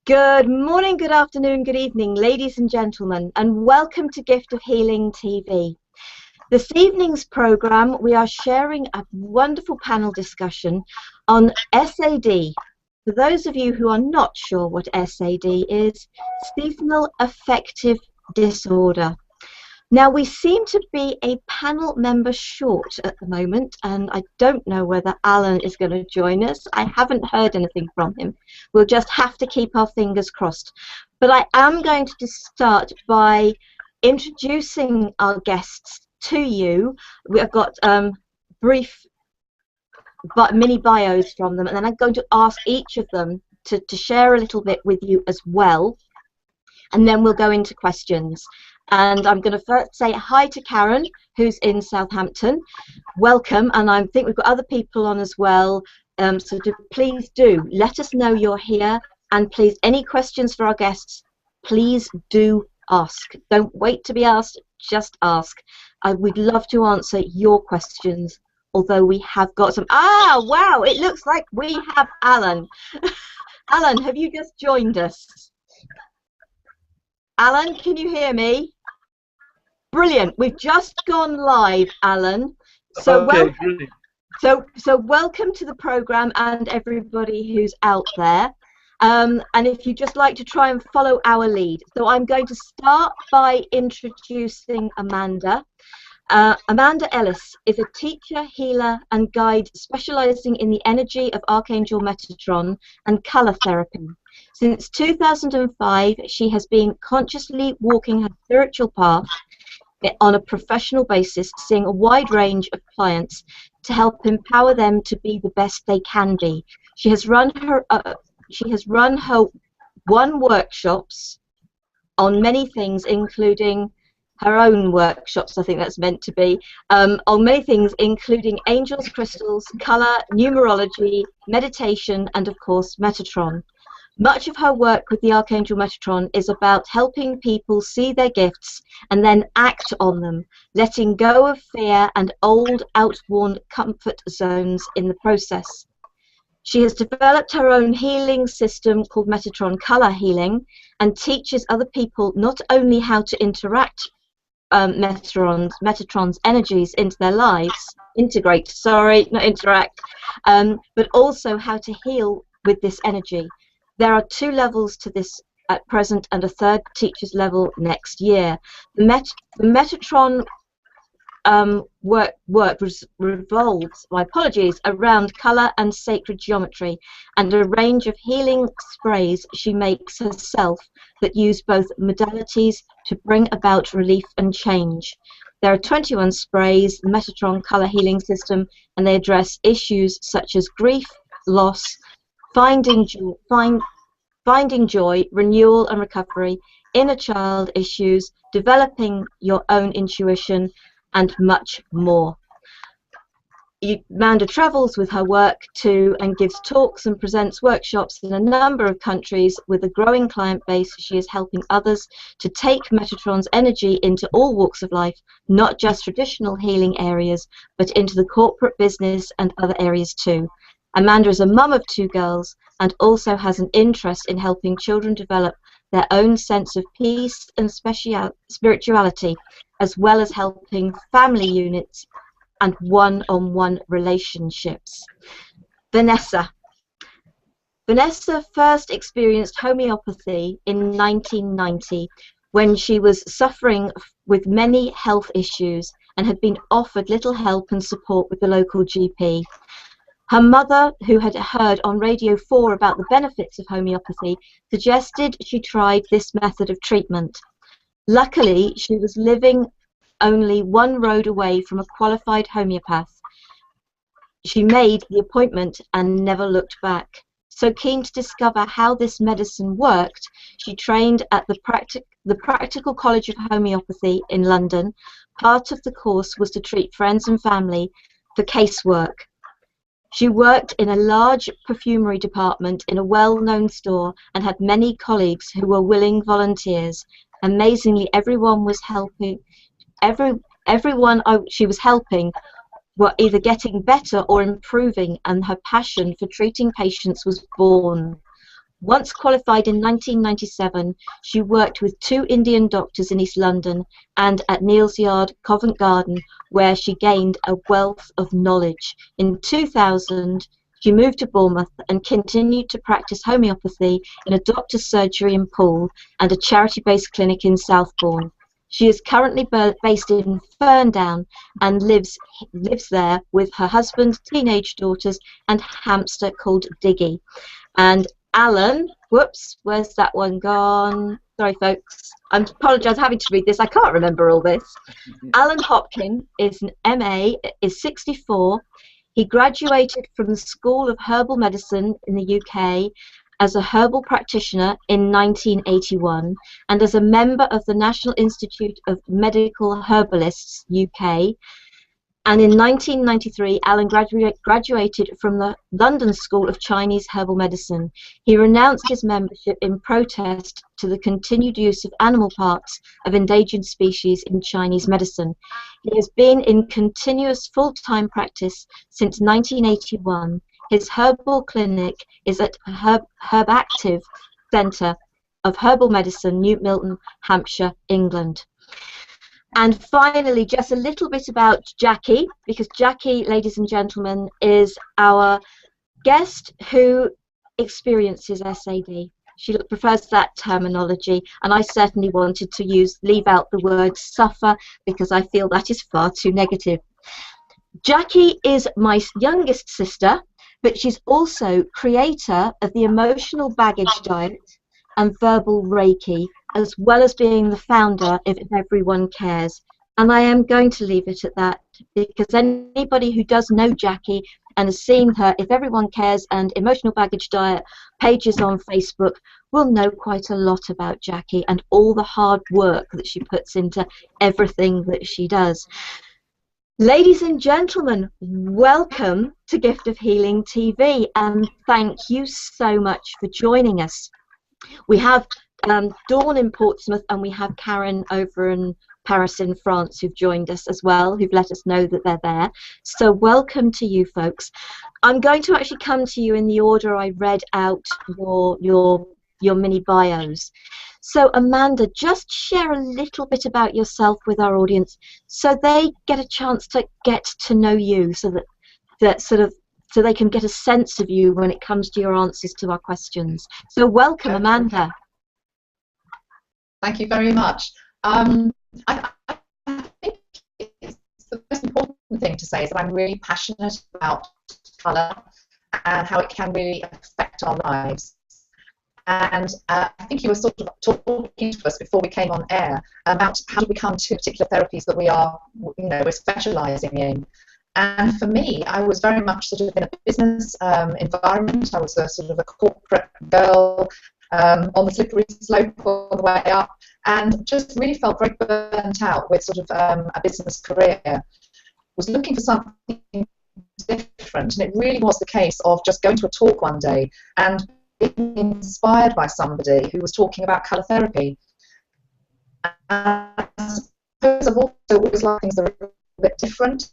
Good morning, good afternoon, good evening, ladies and gentlemen, and welcome to Gift of Healing TV. This evening's programme, we are sharing a wonderful panel discussion on S.A.D. For those of you who are not sure what S.A.D is, Seasonal Affective Disorder. Now, we seem to be a panel member short at the moment, and I don't know whether Alan is going to join us. I haven't heard anything from him. We'll just have to keep our fingers crossed. But I am going to start by introducing our guests to you. We've got brief but mini bios from them, and then I'm going to ask each of them to share a little bit with you as well, and then we'll go into questions. And I'm going to first say hi to Karen, who's in Southampton. Welcome, and I think we've got other people on as well, so please do let us know you're here, and please, any questions for our guests, please do ask. Don't wait to be asked, just ask. We'd love to answer your questions, although we have got some. Ah, wow, it looks like we have Alan. Alan, have you just joined us? Alan, can you hear me? Brilliant. We've just gone live, Alan. So okay, welcome to the program and everybody who's out there. And if you'd just like to try and follow our lead. So I'm going to start by introducing Amanda. Amanda Ellis is a teacher, healer, and guide specializing in the energy of Archangel Metatron and color therapy. Since 2005, she has been consciously walking her spiritual path on a professional basis, seeing a wide range of clients to help empower them to be the best they can be. She has run her one workshops on many things, including her own workshops, I think that's meant to be, on many things, including angels, crystals, color, numerology, meditation, and of course Metatron. Much of her work with the Archangel Metatron is about helping people see their gifts and then act on them, letting go of fear and old, outworn comfort zones in the process. She has developed her own healing system called Metatron Color Healing and teaches other people not only how to interact Metatron's energies into their lives, but also how to heal with this energy. There are 2 levels to this at present and a 3rd teacher's level next year. The Metatron work revolves, my apologies, around colour and sacred geometry and a range of healing sprays she makes herself that use both modalities to bring about relief and change. There are 21 sprays, the Metatron Colour Healing System, and they address issues such as grief, loss, finding joy, renewal and recovery, inner child issues, developing your own intuition, and much more. Amanda travels with her work too and gives talks and presents workshops in a number of countries. With a growing client base, she is helping others to take Metatron's energy into all walks of life, not just traditional healing areas, but into the corporate business and other areas too. Amanda is a mum of 2 girls and also has an interest in helping children develop their own sense of peace and spirituality, as well as helping family units and one-on-one relationships. Vanessa. Vanessa first experienced homeopathy in 1990 when she was suffering with many health issues and had been offered little help and support with the local GP. Her mother, who had heard on Radio 4 about the benefits of homeopathy, suggested she tried this method of treatment. Luckily, she was living only 1 road away from a qualified homeopath. She made the appointment and never looked back. So keen to discover how this medicine worked, she trained at the Practical College of Homeopathy in London. Part of the course was to treat friends and family for casework. She worked in a large perfumery department in a well-known store and had many colleagues who were willing volunteers. Amazingly, everyone was helping. Everyone she was helping were either getting better or improving, and her passion for treating patients was born. Once qualified in 1997, she worked with 2 Indian doctors in East London and at Neal's Yard, Covent Garden, where she gained a wealth of knowledge. In 2000, she moved to Bournemouth and continued to practice homeopathy in a doctor's surgery in Poole and a charity-based clinic in Southbourne. She is currently based in Ferndown and lives there with her husband, teenage daughters, and hamster called Diggy. And Alan, whoops, where's that one gone? Sorry, folks. I apologise having to read this. I can't remember all this. Alan Hopking is an MA, is 64. He graduated from the School of Herbal Medicine in the UK as a herbal practitioner in 1981 and as a member of the National Institute of Medical Herbalists UK. And in 1993, Alan graduated from the London School of Chinese Herbal Medicine. He renounced his membership in protest to the continued use of animal parts of endangered species in Chinese medicine. He has been in continuous full-time practice since 1981. His herbal clinic is at Herbactive Centre of Herbal Medicine, New Milton, Hampshire, England. And finally, just a little bit about Jaki, because Jaki, ladies and gentlemen, is our guest who experiences S.A.D. She prefers that terminology, and I certainly wanted to leave out the word suffer because I feel that is far too negative. Jaki is my youngest sister, but she's also creator of the Emotional Baggage Diet and Verbal Reiki, as well as being the founder of If Everyone Cares. And I am going to leave it at that, because anybody who does know Jaki and has seen her If Everyone Cares and Emotional Baggage Diet pages on Facebook will know quite a lot about Jaki and all the hard work that she puts into everything that she does. Ladies and gentlemen, welcome to Gift of Healing TV, and thank you so much for joining us. We have Dawn in Portsmouth and we have Karen over in Paris in France who've joined us as well, who've let us know that they're there. So welcome to you folks. I'm going to actually come to you in the order I read out your mini bios. So Amanda, just share a little bit about yourself with our audience so they get a chance to get to know you, so so they can get a sense of you when it comes to your answers to our questions. So welcome, Amanda. Thank you very much. I think it's the most important thing to say is that I'm really passionate about colour and how it can really affect our lives. And I think you were sort of talking to us before we came on air about how do we come to particular therapies that we're specialising in. And for me, I was very much sort of in a business environment. I was a sort of a corporate girl on the slippery slope on the way up, and just really felt very burnt out with sort of a business career. Was looking for something different, and it really was the case of just going to a talk one day and being inspired by somebody who was talking about colour therapy. I suppose I've also always liked things that are a bit different.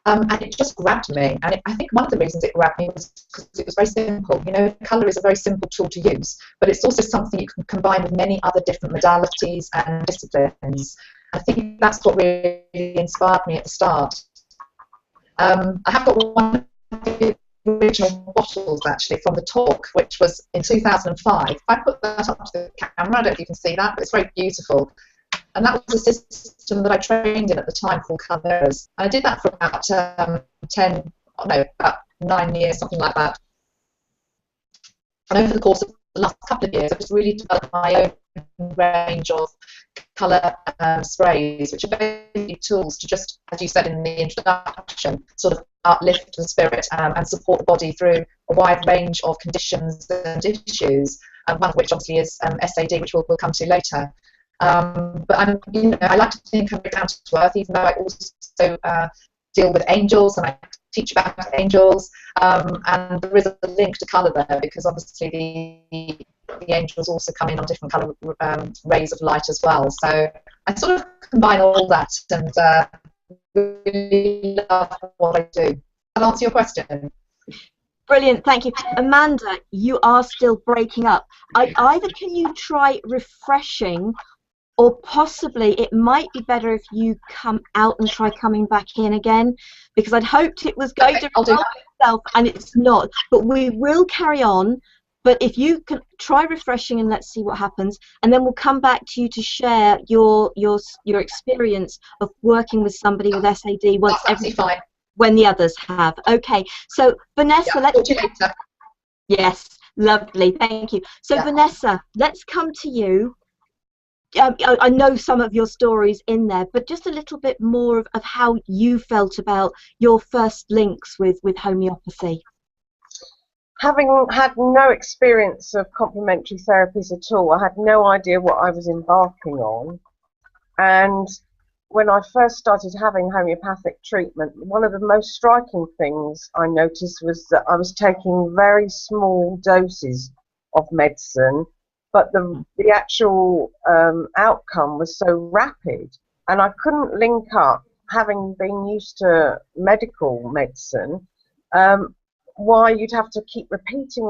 And it just grabbed me, and I think one of the reasons it grabbed me was because it was very simple. You know, colour is a very simple tool to use, but it's also something you can combine with many other different modalities and disciplines. I think that's what really inspired me at the start. I have got one of the original bottles actually from the talk, which was in 2005. If I put that up to the camera, I don't know if you can see that, but it's very beautiful. And that was a system that I trained in at the time called Colours. And I did that for about about 9 years, something like that. And over the course of the last couple of years, I've just really developed my own range of colour sprays, which are basically tools to just, as you said in the introduction, sort of uplift the spirit and support the body through a wide range of conditions and issues, one of which obviously is S.A.D, which we'll come to later. But I like to think I'm down to earth, even though I also deal with angels and I teach about angels, and there is a link to colour there because obviously the angels also come in on different colour rays of light as well. So I sort of combine all that and really love what I do. I'll answer your question. Brilliant, thank you. Amanda, you are still breaking up. Either can you try refreshing, or possibly it might be better if you come out and try coming back in again, because I'd hoped it was going to resolve itself and it's not. But we will carry on. But if you can try refreshing and let's see what happens, and then we'll come back to you to share your experience of working with somebody with S.A.D. once fine. When the others have. Okay, so Vanessa, let's talk to you later. Yes, lovely, thank you. So Vanessa, let's come to you. I know some of your stories in there, but just a little bit more of how you felt about your first links with homeopathy. Having had no experience of complementary therapies at all, I had no idea what I was embarking on. And when I first started having homeopathic treatment, one of the most striking things I noticed was that I was taking very small doses of medicine, but the actual outcome was so rapid, and I couldn't link up, having been used to medical medicine, why you'd have to keep repeating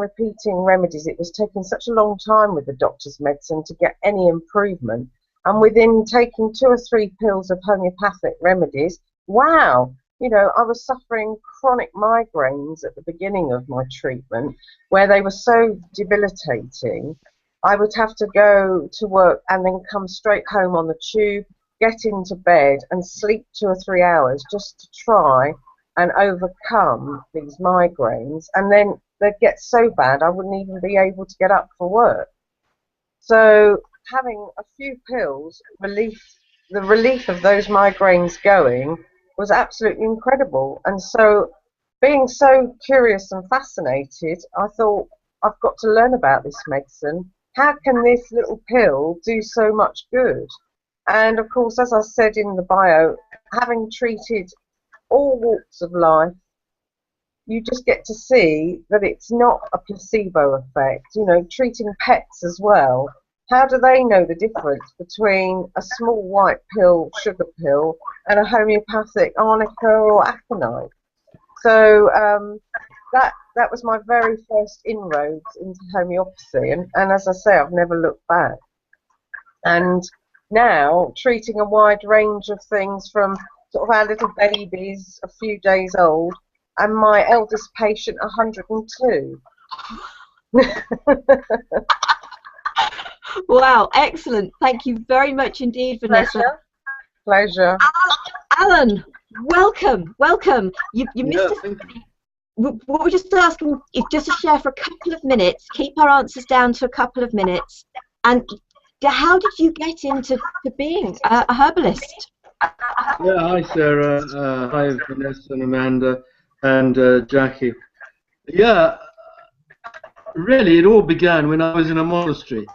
remedies. It was taking such a long time with the doctor's medicine to get any improvement. And within taking 2 or 3 pills of homeopathic remedies, wow, you know, I was suffering chronic migraines at the beginning of my treatment, where they were so debilitating. I would have to go to work and then come straight home on the tube, get into bed and sleep 2 or 3 hours just to try and overcome these migraines. And then they'd get so bad I wouldn't even be able to get up for work. So having a few pills, the relief of those migraines going was absolutely incredible. And so, being so curious and fascinated, I thought, I've got to learn about this medicine. How can this little pill do so much good? And of course, as I said in the bio, having treated all walks of life, you just get to see that it's not a placebo effect. You know, treating pets as well. How do they know the difference between a small white pill, sugar pill, and a homeopathic arnica or aconite? So that was my very first inroads into homeopathy, and as I say, I've never looked back. And now treating a wide range of things, from sort of our little babies, a few days old, and my eldest patient, 102. Wow, excellent. Thank you very much indeed, Vanessa. Pleasure. Alan, welcome. You missed us. We're just asking if just to share for a couple of minutes, keep our answers down to a couple of minutes. And how did you get into being a herbalist? Yeah, hi Sarah, hi Vanessa and Amanda and Jaki. Yeah, really it all began when I was in a monastery.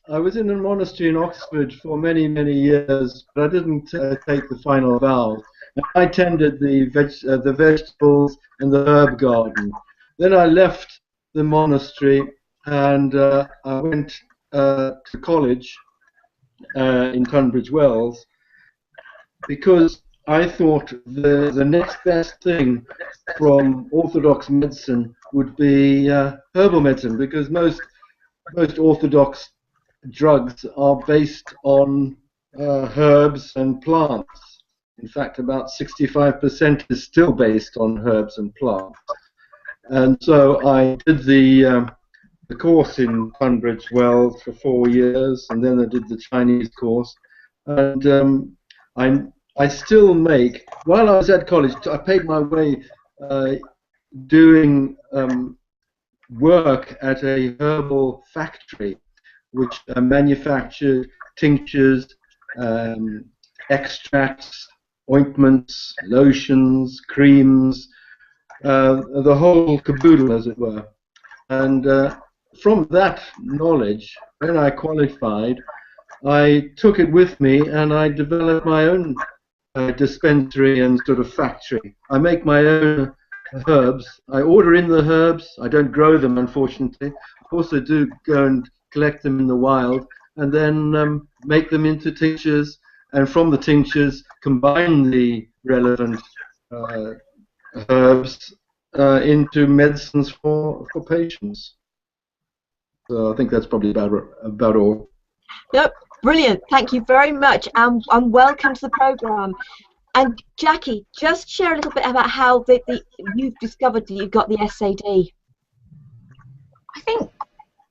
I was in a monastery in Oxford for many years, but I didn't take the final vows. I tended the vegetables and the herb garden. Then I left the monastery and I went to college in Tunbridge Wells, because I thought the next best thing from orthodox medicine would be herbal medicine, because most orthodox drugs are based on herbs and plants. In fact, about 65% is still based on herbs and plants. And so I did the course in Tunbridge Wells for 4 years, and then I did the Chinese course. And I still make, while I was at college, I paid my way doing work at a herbal factory which manufactured tinctures, extracts, ointments, lotions, creams, the whole caboodle, as it were. And from that knowledge, when I qualified, I took it with me and I developed my own dispensary and sort of factory. I make my own herbs. I order in the herbs. I don't grow them, unfortunately. Of course, I do go and collect them in the wild, and then make them into tinctures, and from the tinctures combine the relevant herbs into medicines for patients. So I think that's probably about all. Yep, brilliant. Thank you very much, and welcome to the programme. And Jaki, just share a little bit about how you've discovered that you've got the S.A.D. I think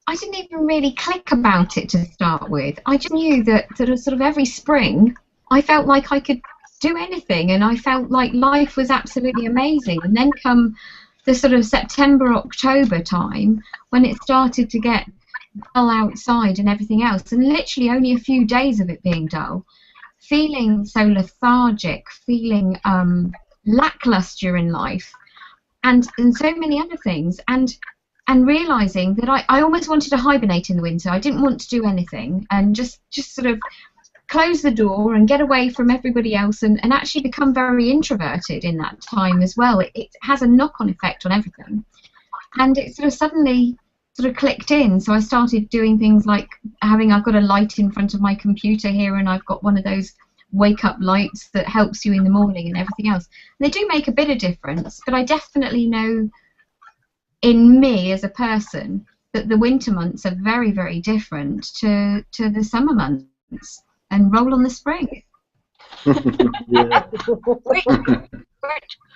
I didn't even really click about it to start with. I just knew that sort of every spring I felt like I could do anything, and I felt like life was absolutely amazing. And then come the sort of September, October time, when it started to get dull outside and everything else, and literally only a few days of it being dull, feeling so lethargic, feeling lackluster in life, and so many other things, and realising that I almost wanted to hibernate in the winter. I didn't want to do anything, and just sort of close the door and get away from everybody else, and actually become very introverted in that time as well. It has a knock-on effect on everything, and it sort of suddenly sort of clicked in. So I started doing things like I've got a light in front of my computer here, and I've got one of those wake-up lights that helps you in the morning and everything else. And they do make a bit of difference, but I definitely know in me as a person that the winter months are very, very different to the summer months. And roll on the spring.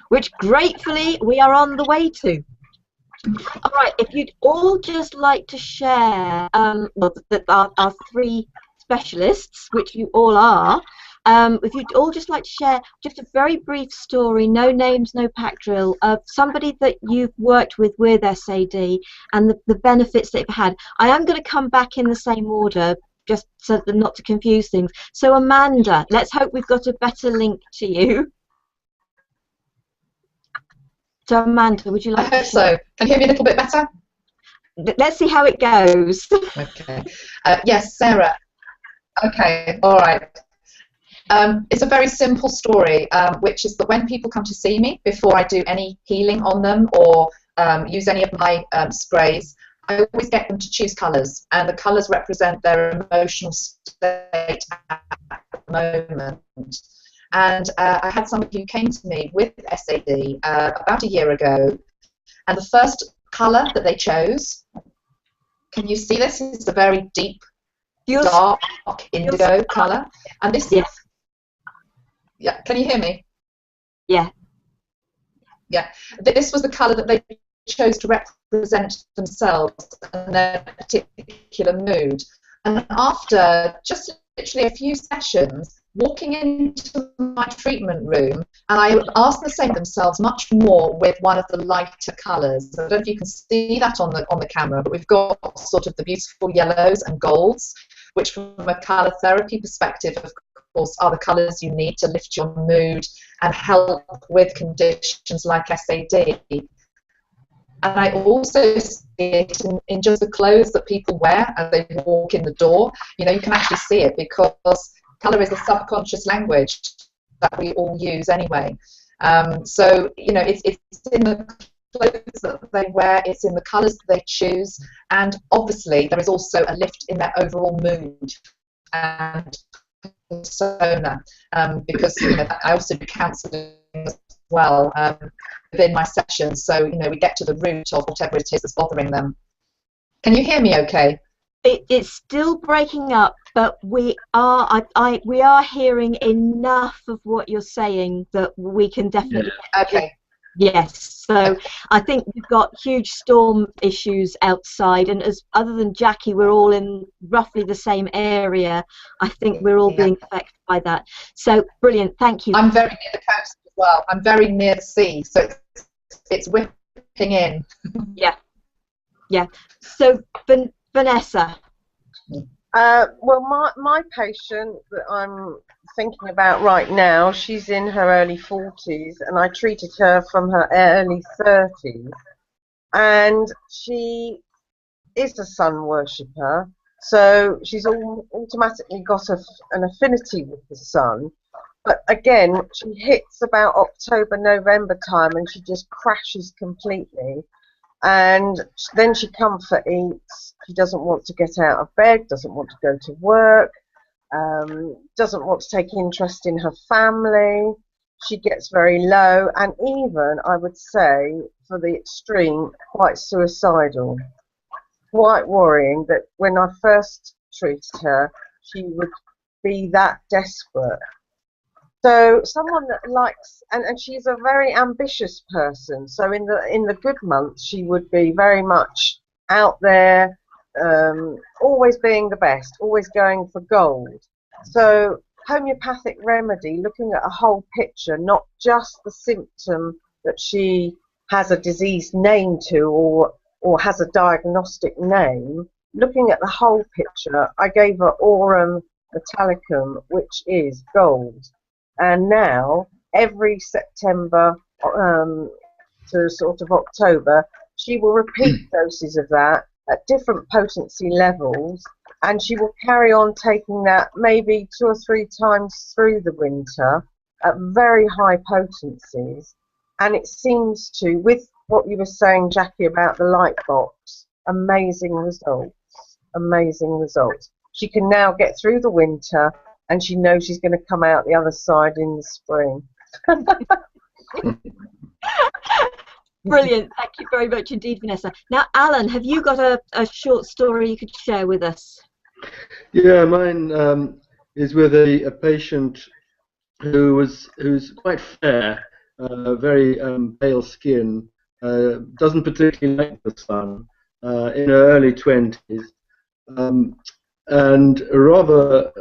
which gratefully we are on the way to. All right, if you'd all just like to share, our three specialists, which you all are, if you'd all just like to share just a very brief story, no names, no pack drill, of somebody that you've worked with S.A.D. and the benefits that you've had. I am going to come back in the same order, just so that not to confuse things. So Amanda, let's hope we've got a better link to you. So Amanda, would you like I hope so. Can you hear me a little bit better? Let's see how it goes. Okay. Yes, Sarah. Okay, all right. It's a very simple story, which is that when people come to see me, before I do any healing on them or use any of my sprays, I always get them to choose colours, and the colours represent their emotional state at the moment. And I had somebody who came to me with S.A.D. About a year ago, and the first colour that they chose, can you see this? It's a very deep, dark indigo colour. And this, yeah, can you hear me? Yeah. Yeah, this was the colour that they chose to represent themselves and their particular mood. And after just literally a few sessions, walking into my treatment room, and I asked the same themselves much more with one of the lighter colours. I don't know if you can see that on the camera, but we've got sort of the beautiful yellows and golds, which from a colour therapy perspective, of course, are the colours you need to lift your mood and help with conditions like S.A.D. And I also see it in just the clothes that people wear as they walk in the door. You know, you can actually see it because colour is a subconscious language that we all use anyway. So, you know, it's in the clothes that they wear, it's in the colours that they choose, and obviously there is also a lift in their overall mood and persona, because, you know, I also do counselling as well within my sessions, so, you know, we get to the root of whatever it is that's bothering them. Can you hear me okay? It's still breaking up, but we are hearing enough of what you're saying that we can definitely. Okay. Yes, so I think we've got huge storm issues outside, and as other than Jaki, we're all in roughly the same area. I think we're all being affected by that. So brilliant, thank you. I'm very near the coast as well. I'm very near the sea, so it's whipping in. Yeah, yeah. So Vanessa. Well, my patient that I'm thinking about right now, she's in her early 40s, and I treated her from her early 30s, and she is a sun worshipper, so she's automatically got an affinity with the sun. But again, she hits about October, November time, and she just crashes completely. And then she comfort eats. She doesn't want to get out of bed, doesn't want to go to work, doesn't want to take interest in her family. she gets very low, and even, I would say, for the extreme, quite suicidal. Quite worrying that when I first treated her, she would be that desperate. So someone that likes, and she's a very ambitious person. So in the good months, she would be very much out there, always being the best, always going for gold. So homeopathic remedy, looking at a whole picture, not just the symptom that she has a disease name to, or has a diagnostic name, looking at the whole picture, I gave her aurum metallicum, which is gold. And now, every September to sort of October, she will repeat doses of that at different potency levels, and she will carry on taking that maybe 2 or 3 times through the winter at very high potencies. And it seems to, with what you were saying, Jaki, about the light box, amazing results, amazing results. She can now get through the winter, and she knows she's going to come out the other side in the spring. Brilliant. Thank you very much indeed, Vanessa. Now, Alan, have you got a short story you could share with us? Yeah, mine is with a patient who's quite fair, very pale skin, doesn't particularly like the sun, in her early 20s. And rather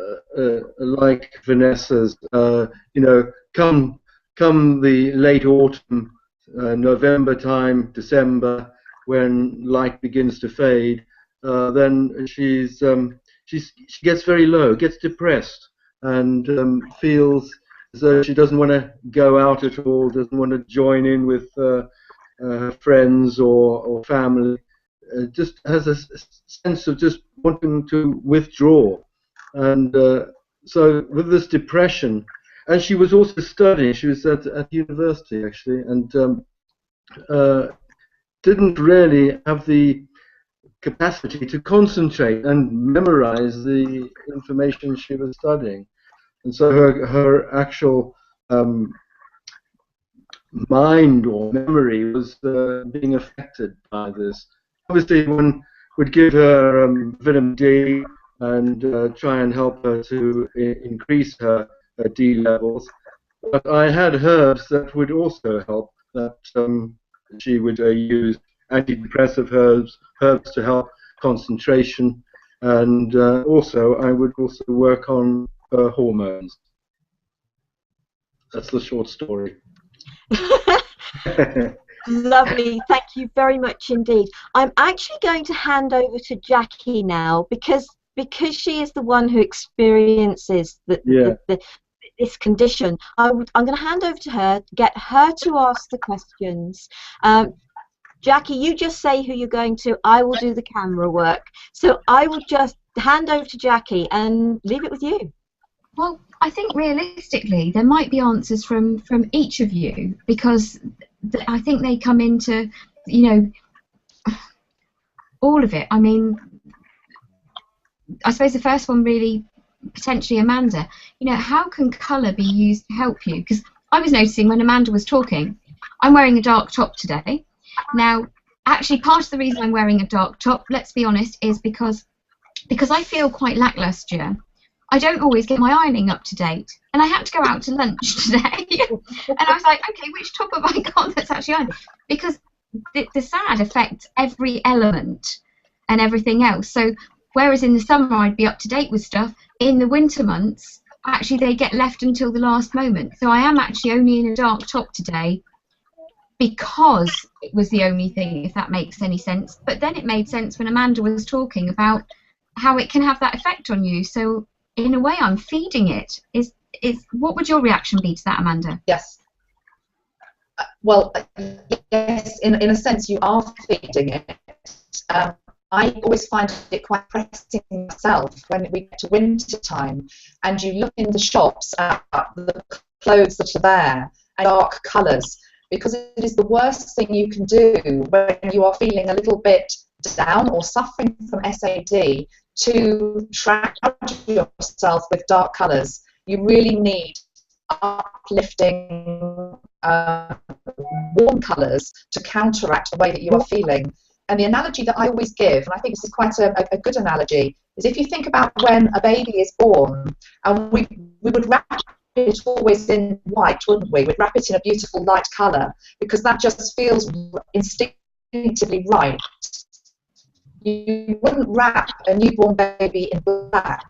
like Vanessa's, you know, come the late autumn, November time, December, when light begins to fade, then she gets very low, gets depressed, and feels as though she doesn't want to go out at all, doesn't want to join in with friends or family. Just has a sense of just wanting to withdraw, and so with this depression, and she was also studying. She was at university actually, and didn't really have the capacity to concentrate and memorize the information she was studying, and so her actual mind or memory was being affected by this. Obviously, one would give her vitamin D and try and help her to increase her D levels. But I had herbs that would also help, that she would use antidepressive herbs to help concentration, and also I would also work on her hormones. That's the short story. Lovely, thank you very much indeed. I'm actually going to hand over to Jaki now, because she is the one who experiences this condition. I'm going to hand over to her, get her to ask the questions. Jaki, you just say who you're going to. I will do the camera work. So I will just hand over to Jaki and leave it with you. Well, I think realistically there might be answers from each of you, because I think they come into, you know, all of it. I mean, I suppose the first one really, potentially Amanda, you know, how can colour be used to help you? Because I was noticing when Amanda was talking, I'm wearing a dark top today. Now, actually, part of the reason I'm wearing a dark top, let's be honest, is because I feel quite lacklustre. I don't always get my ironing up to date, and I had to go out to lunch today, and I was like, okay, which top have I got that's actually ironed? Because the S.A.D affects every element and everything else. So whereas in the summer I'd be up to date with stuff, in the winter months, actually they get left until the last moment. So I am actually only in a dark top today because it was the only thing, if that makes any sense. But then it made sense when Amanda was talking about how it can have that effect on you. So in a way, I'm feeding it. What would your reaction be to that, Amanda? Yes. Well, yes, in a sense, you are feeding it. I always find it quite pressing myself when we get to winter time and you look in the shops at the clothes that are there and dark colours, because it is the worst thing you can do when you are feeling a little bit down or suffering from S.A.D. to track yourself with dark colours. You really need uplifting, warm colours to counteract the way that you are feeling. And the analogy that I always give, and I think this is quite a good analogy, is if you think about when a baby is born, and we would wrap it always in white, wouldn't we? We'd wrap it in a beautiful light colour, because that just feels instinctively right. You wouldn't wrap a newborn baby in black,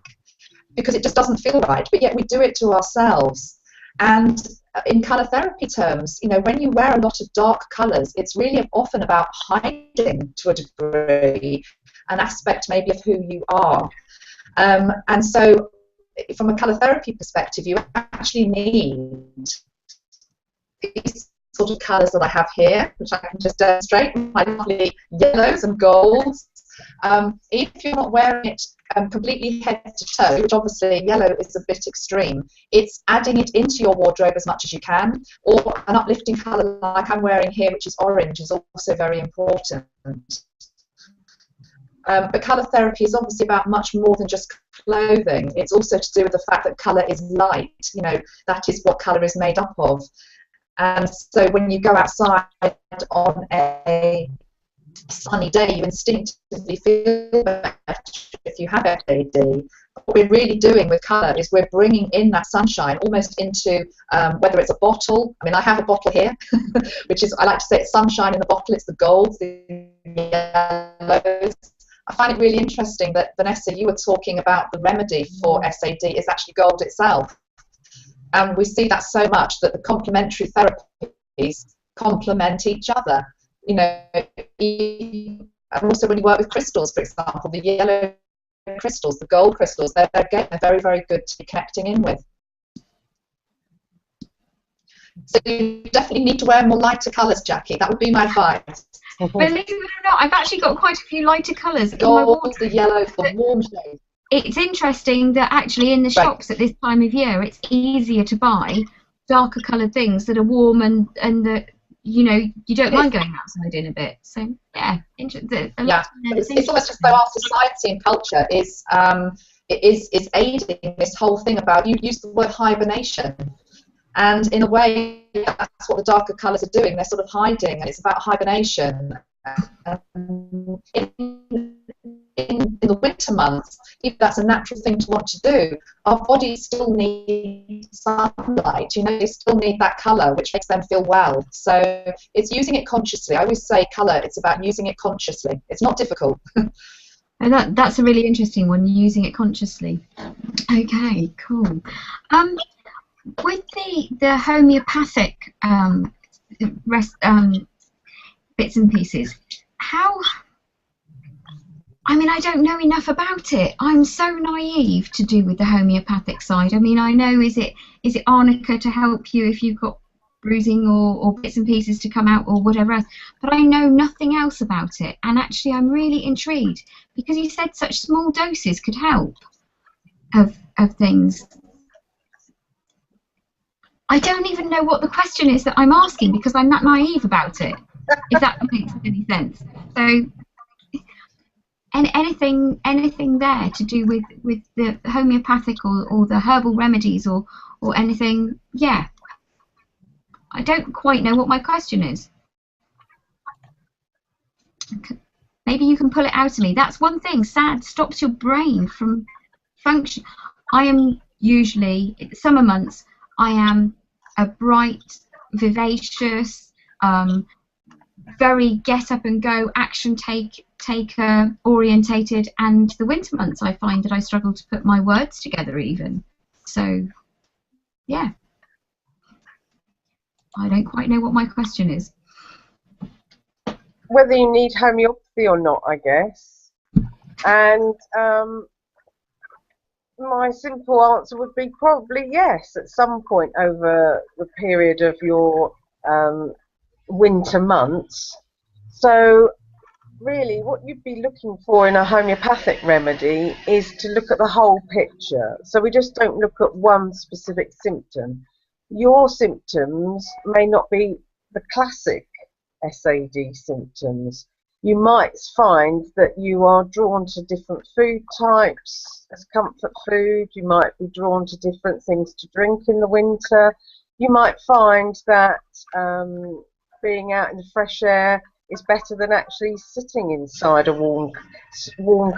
because it just doesn't feel right, but yet we do it to ourselves. And in colour therapy terms, you know, when you wear a lot of dark colours, it's really often about hiding, to a degree, an aspect maybe of who you are. And so from a colour therapy perspective, you actually need these sort of colours that I have here, which I can just demonstrate, my lovely yellows and golds. Even if you're not wearing it completely head to toe, which obviously yellow is a bit extreme, it's adding it into your wardrobe as much as you can, or an uplifting colour like I'm wearing here, which is orange, is also very important. But colour therapy is obviously about much more than just clothing. It's also to do with the fact that colour is light. You know, that is what colour is made up of. And so when you go outside on a sunny day, you instinctively feel better if you have S.A.D. What we're really doing with colour is we're bringing in that sunshine almost into, whether it's a bottle. I mean, I have a bottle here, which is, I like to say it's sunshine in the bottle. It's the golds, the yellows. I find it really interesting that, Vanessa, you were talking about the remedy for S.A.D. is actually gold itself. And we see that so much, that the complementary therapies complement each other. You know, and also when you work with crystals, for example, the yellow crystals, the gold crystals, they're very, very good to be connecting in with. So you definitely need to wear more lighter colours, Jaki. That would be my advice. Believe it or not, I've actually got quite a few lighter colours in my Gold, wardrobe. the yellow, the warm shades. It's interesting that actually in the shops at this time of year, it's easier to buy darker coloured things that are warm and that, you know, you don't mind going outside in a bit. So yeah, it's almost as though our society and culture is aiding this whole thing about, you use the word hibernation, and in a way that's what the darker colours are doing. They're sort of hiding, and it's about hibernation. In the winter months, if that's a natural thing to want to do, our bodies still need sunlight, you know, they still need that colour, which makes them feel well. So it's using it consciously. I always say colour, it's about using it consciously. It's not difficult. And that's a really interesting one, using it consciously. Okay, cool. With the homeopathic bits and pieces, how... I mean, I don't know enough about it. I'm so naive to do with the homeopathic side. I mean, I know, is it arnica to help you if you've got bruising or bits and pieces to come out or whatever else, but I know nothing else about it. And actually, I'm really intrigued because you said such small doses could help of things. I don't even know what the question is that I'm asking because I'm that naive about it, if that makes any sense. So... And anything there to do with the homeopathic or the herbal remedies or anything, yeah. I don't quite know what my question is. Maybe you can pull it out of me. That's one thing. S.A.D stops your brain from function. I am usually, summer months, I am a bright, vivacious, very get up and go, action taker orientated, and the winter months I find that I struggle to put my words together even. So yeah, I don't quite know what my question is. Whether you need homeopathy or not, I guess. And my simple answer would be probably yes, at some point over the period of your winter months. So really what you'd be looking for in a homeopathic remedy is to look at the whole picture. So we just don't look at one specific symptom. Your symptoms may not be the classic S.A.D symptoms. you might find that you are drawn to different food types as comfort food. You might be drawn to different things to drink in the winter. You might find that being out in the fresh air is better than actually sitting inside a warm,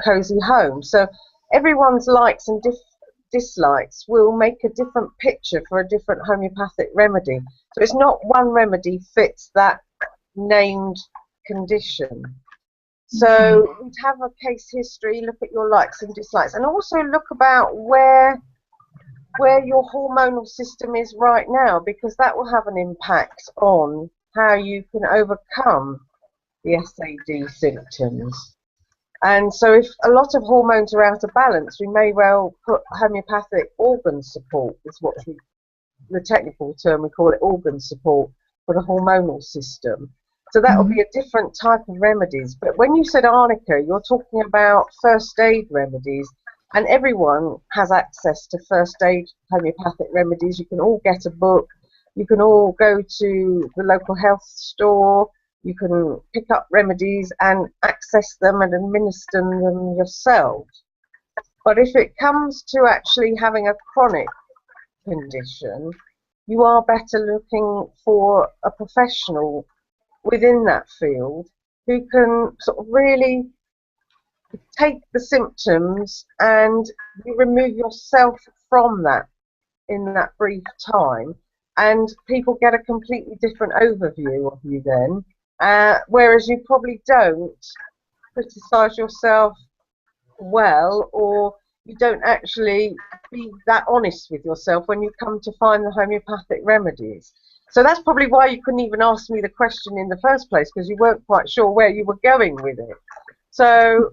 cosy home. So everyone's likes and dislikes will make a different picture for a different homeopathic remedy. So it's not one remedy fits that named condition. So we'd have a case history, look at your likes and dislikes, and also look about where your hormonal system is right now, because that will have an impact on how you can overcome the S.A.D symptoms. And so if a lot of hormones are out of balance, we may well put homeopathic organ support, is what the technical term, we call it organ support for the hormonal system. So that will be a different type of remedies. But when you said arnica, you're talking about first aid remedies, and everyone has access to first aid homeopathic remedies. You can all get a book, you can all go to the local health store, you can pick up remedies and access them and administer them yourself. But if it comes to actually having a chronic condition, you are better looking for a professional within that field who can sort of really take the symptoms and you remove yourself from that in that brief time, and people get a completely different overview of you then, whereas you probably don't criticize yourself well, or you don't actually be that honest with yourself when you come to find the homeopathic remedies. So that's probably why you couldn't even ask me the question in the first place, because you weren't quite sure where you were going with it. So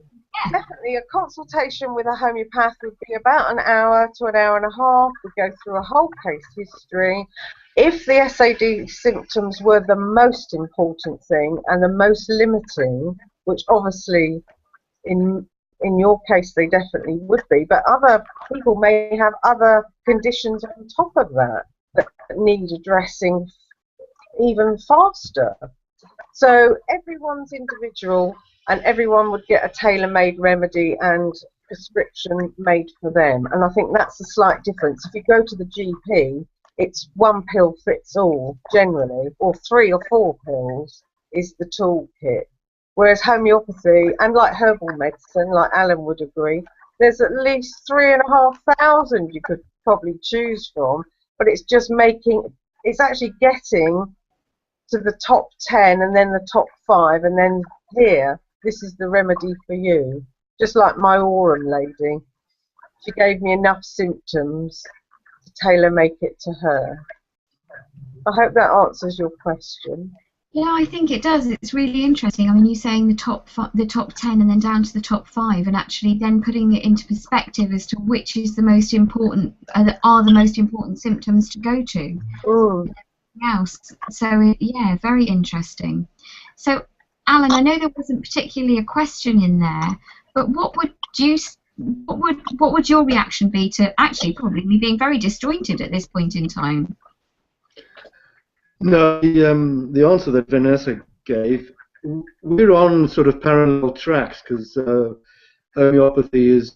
definitely a consultation with a homeopath would be about an hour to an hour and a half. We go through a whole case history. If the S.A.D symptoms were the most important thing and the most limiting, which obviously in your case they definitely would be, but other people may have other conditions on top of that that need addressing even faster. So everyone's individual, and everyone would get a tailor-made remedy and prescription made for them. And I think that's a slight difference. If you go to the GP, it's one pill fits all generally, or 3 or 4 pills is the toolkit. Whereas homeopathy, and like herbal medicine, like Alan would agree, there's at least 3,500 you could probably choose from, but it's just it's actually getting to the top 10 and then the top 5, and then here, this is the remedy for you. Just like my Aurum lady, she gave me enough symptoms to tailor make it to her. I hope that answers your question. Yeah, I think it does. It's really interesting. I mean, you're saying the top 10 and then down to the top 5, and actually then putting it into perspective as to which is the most important, are the most important symptoms to go to. Else. So yeah, very interesting. So Alan, I know there wasn't particularly a question in there, but what would your reaction be to actually probably me being very disjointed at this point in time? No, the answer that Vanessa gave, we're on sort of parallel tracks, because homeopathy is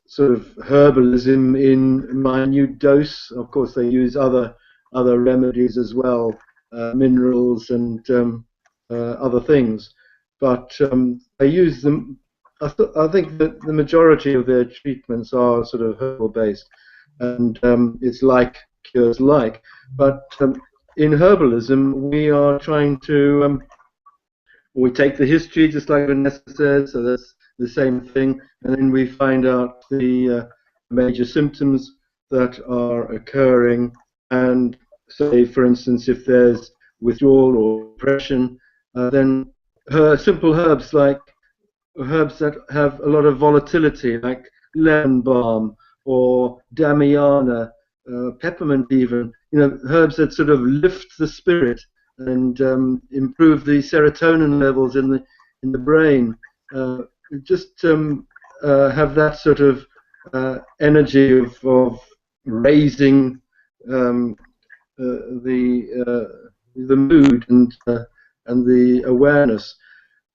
sort of herbalism in minute dose. Of course, they use other remedies as well, minerals and other things, but they use them. I think that the majority of their treatments are sort of herbal based, and it's like cures like. But in herbalism, we are trying to we take the history, just like Vanessa said, so that's the same thing, and then we find out the major symptoms that are occurring, and say, for instance, if there's withdrawal or depression, then simple herbs like herbs that have a lot of volatility, like lemon balm or damiana, peppermint even, herbs that sort of lift the spirit and improve the serotonin levels in the brain. Just have that sort of energy of raising the mood and and the awareness.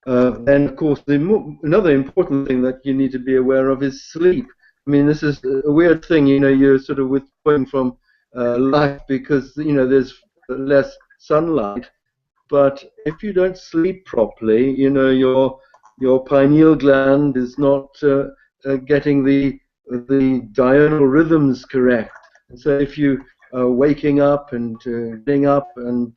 Then, of course, another important thing that you need to be aware of is sleep. I mean, this is a weird thing, you know, you're sort of withdrawing from life because, you know, there's less sunlight. But if you don't sleep properly, you know, your pineal gland is not getting the diurnal rhythms correct. And so if you are waking up and getting up and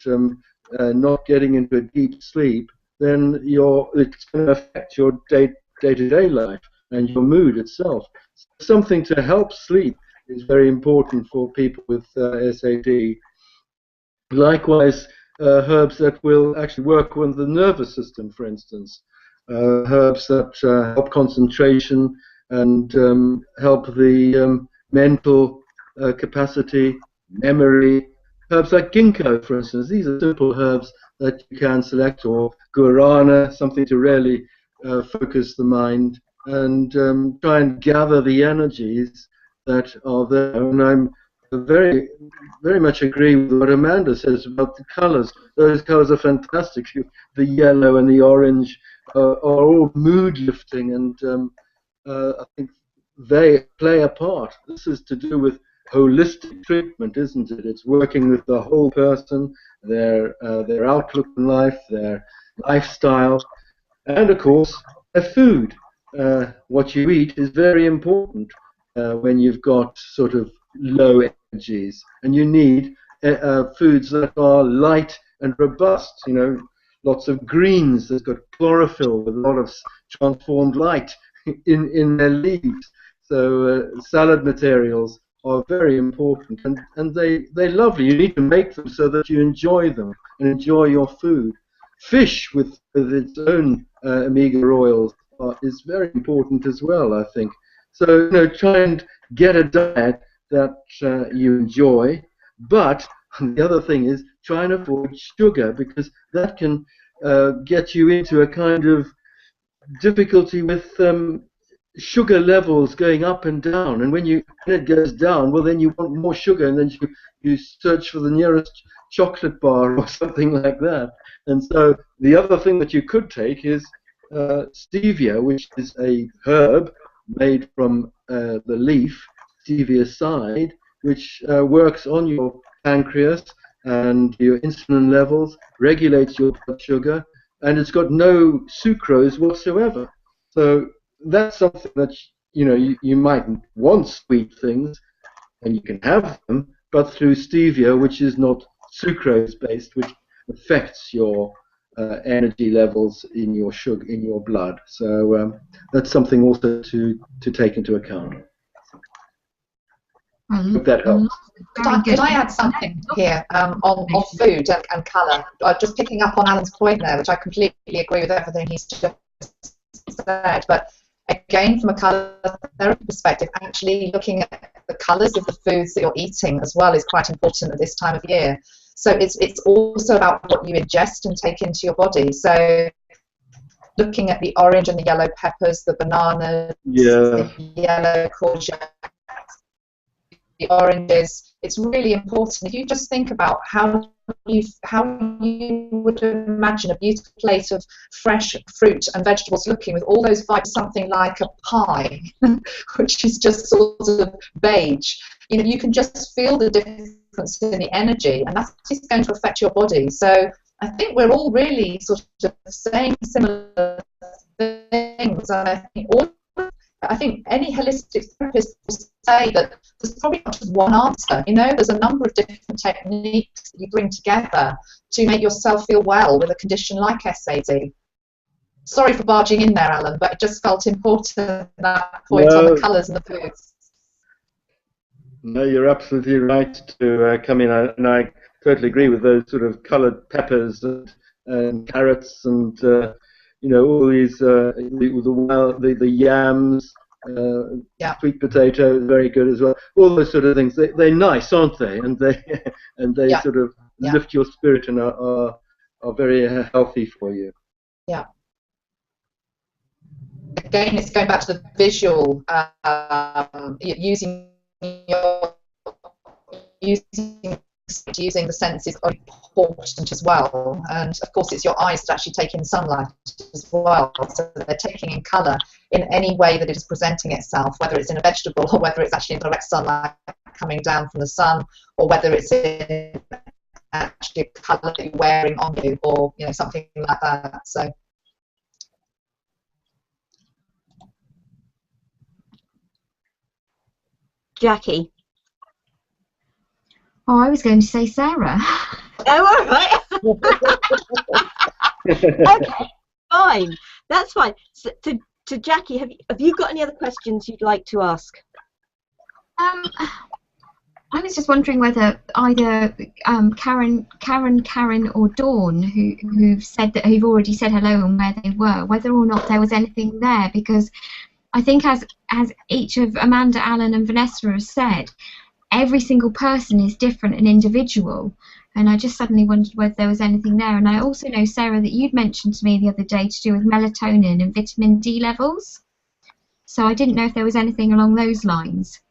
not getting into a deep sleep, then it's going to affect your day-to-day life and your mood itself. So something to help sleep is very important for people with S.A.D. Likewise, herbs that will actually work on the nervous system, for instance. Herbs that help concentration and help the mental capacity, memory. Herbs like ginkgo, for instance. These are simple herbs that you can select, or guarana, something to really focus the mind and try and gather the energies that are there. And I'm very much agree with what Amanda says about the colours. Those colours are fantastic. The yellow and the orange are all mood lifting, and I think they play a part. This is to do with holistic treatment, isn't it? It's working with the whole person, their outlook on life, their lifestyle, and of course their food. What you eat is very important when you've got sort of low energies, and you need foods that are light and robust. You know, lots of greens that's got chlorophyll with a lot of transformed light in their leaves. So salad materials are very important, and they're lovely. You need to make them so that you enjoy them and enjoy your food. Fish with its own omega oils is very important as well, I think. So, you know, try and get a diet that you enjoy, but the other thing is try and avoid sugar, because that can get you into a kind of difficulty with sugar levels going up and down. And when it goes down, well, then you want more sugar, and then you search for the nearest chocolate bar or something like that. And so the other thing that you could take is stevia, which is a herb made from the leaf, stevia S.A.D, which works on your pancreas and your insulin levels, regulates your blood sugar, and it's got no sucrose whatsoever. So that's something that, you know, you might want sweet things, and you can have them, but through stevia, which is not sucrose based, which affects your energy levels in your sugar in your blood. So that's something also to take into account. Hope that helps. Could I add something here on food and colour? Just picking up on Alan's point there, which I completely agree with everything he's just said. But again, from a colour therapy perspective, actually looking at the colours of the foods that you're eating as well is quite important at this time of year. So it's also about what you ingest and take into your body. So looking at the orange and the yellow peppers, the bananas, the yellow courgette, the oranges, it's really important. If you just think about how you would imagine a beautiful plate of fresh fruit and vegetables looking with all those vibes, something like a pie, which is just sort of beige. You know, you can just feel the difference in the energy, and that's just going to affect your body. So I think we're all really sort of saying similar things. I think any holistic therapist will say that there's probably not just one answer. You know, there's a number of different techniques that you bring together to make yourself feel well with a condition like S.A.D. Sorry for barging in there, Alan, but it just felt important, that point on the colours and the foods. No, you're absolutely right to come in, and I totally agree with those sort of coloured peppers and carrots and you know, all these the yams, sweet potato is very good as well. All those sort of things, they're nice, aren't they? And they sort of lift your spirit and are very healthy for you. Yeah. Again, it's going back to the visual, using using the senses are important as well. And of course, it's your eyes that actually take in sunlight as well. So they're taking in colour in any way that it is presenting itself, whether it's in a vegetable or whether it's actually in direct sunlight coming down from the sun, or whether it's in actually a colour that you're wearing on you, or something like that. So. Jaki. Oh, I was going to say Sara. Oh, all right. Okay, fine. That's fine. So, to Jaki, have you got any other questions you'd like to ask? I was just wondering whether either Karen, or Dawn, who've said that, who've already said hello and where they were, whether or not there was anything there, because I think as each of Amanda, Alan, and Vanessa have said, every single person is different and individual, and I just suddenly wondered whether there was anything there. And I also know, Sarah, that you'd mentioned to me the other day to do with melatonin and vitamin D levels, so I didn't know if there was anything along those lines.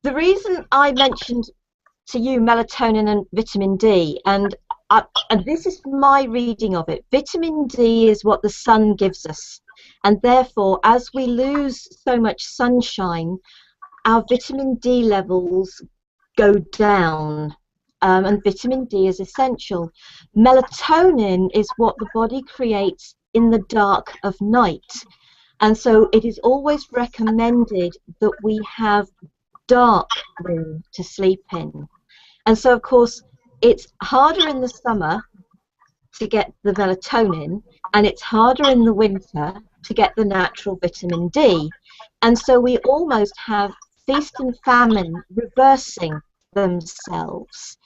The reason I mentioned to you melatonin and vitamin D, and this is my reading of it, vitamin D is what the sun gives us, and therefore as we lose so much sunshine, our vitamin D levels go down, and vitamin D is essential. Melatonin is what the body creates in the dark of night, and so it is always recommended that we have dark room to sleep in. And so of course it's harder in the summer to get the melatonin, and it's harder in the winter to get the natural vitamin D, and so we almost have feast and famine reversing themselves.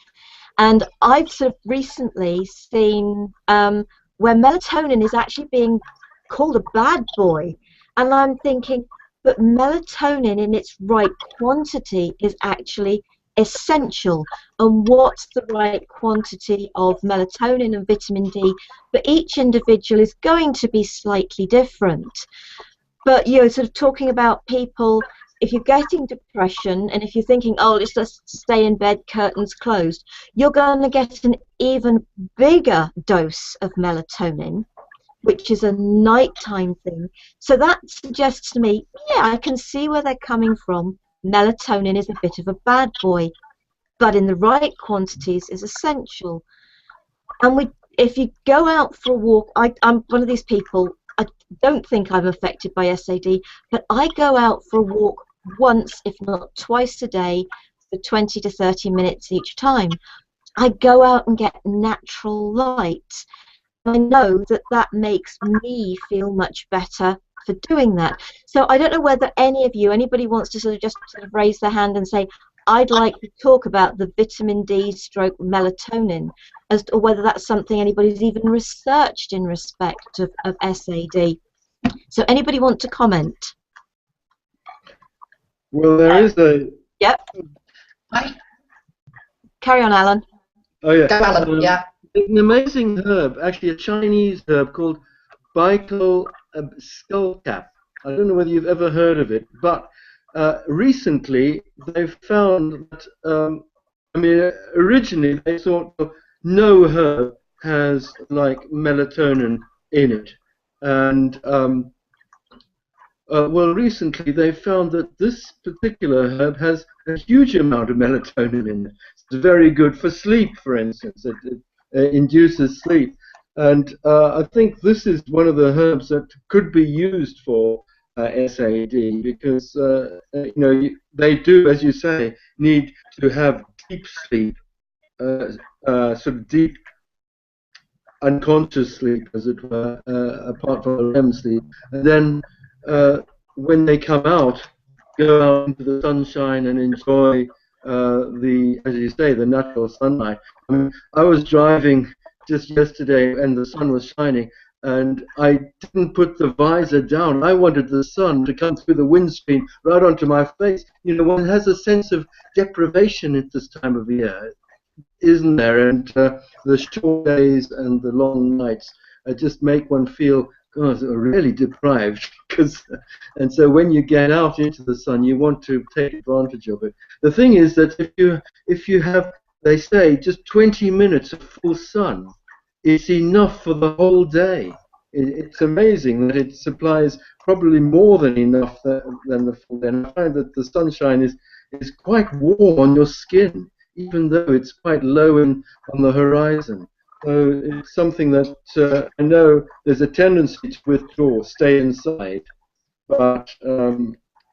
And I've sort of recently seen where melatonin is actually being called a bad boy, and I'm thinking, but melatonin in its right quantity is actually essential. And what's the right quantity of melatonin and vitamin D? But each individual is going to be slightly different. But sort of talking about people, if you're getting depression and if you're thinking, oh, let's just stay in bed, curtains closed, you're going to get an even bigger dose of melatonin, which is a nighttime thing. So that suggests to me, yeah, I can see where they're coming from. Melatonin is a bit of a bad boy, but in the right quantities is essential. And if you go out for a walk, I'm one of these people, I don't think I'm affected by S.A.D, but I go out for a walk once, if not twice a day, for 20 to 30 minutes each time. I go out and get natural light. I know that that makes me feel much better for doing that. So I don't know whether anybody wants to sort of raise their hand and say, I'd like to talk about the vitamin D stroke melatonin, or whether that's something anybody's even researched in respect of S.A.D. So anybody want to comment? Well, there is a... Yep. Carry on, Alan. Oh, yeah. Go, Alan, yeah. There's an amazing herb, actually a Chinese herb called Baikal skullcap. I don't know whether you've ever heard of it, but recently they've found that, originally they thought no herb has like melatonin in it, and well, recently they found that this particular herb has a huge amount of melatonin in it. It's very good for sleep, for instance. It induces sleep, and I think this is one of the herbs that could be used for S.A.D, because they do, as you say, need to have deep sleep, sort of deep unconscious sleep, as it were, apart from the REM sleep, and then when they come out, go out into the sunshine and enjoy as you say, the natural sunlight. I mean, I was driving just yesterday and the sun was shining, and I didn't put the visor down. I wanted the sun to come through the windscreen right onto my face. One has a sense of deprivation at this time of year, isn't there? And the short days and the long nights just make one feel God, are really deprived. And so when you get out into the sun, you want to take advantage of it. The thing is that if you have, they say, just 20 minutes of full sun, it's enough for the whole day. It's amazing that it supplies probably more than enough than the full day. And I find that the sunshine is quite warm on your skin, even though it's quite low on the horizon. So it's something that I know there's a tendency to withdraw, stay inside. But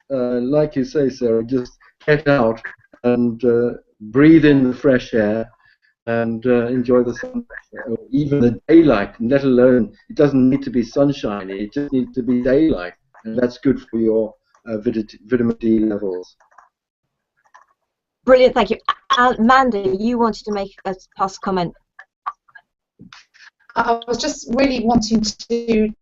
like you say, Sarah, just get out and breathe in the fresh air and enjoy the sun, even the daylight, let alone, it doesn't need to be sunshiny, it just needs to be daylight, and that's good for your vitamin D levels. Brilliant, thank you. Mandy, you wanted to make a past comment. I was just really wanting to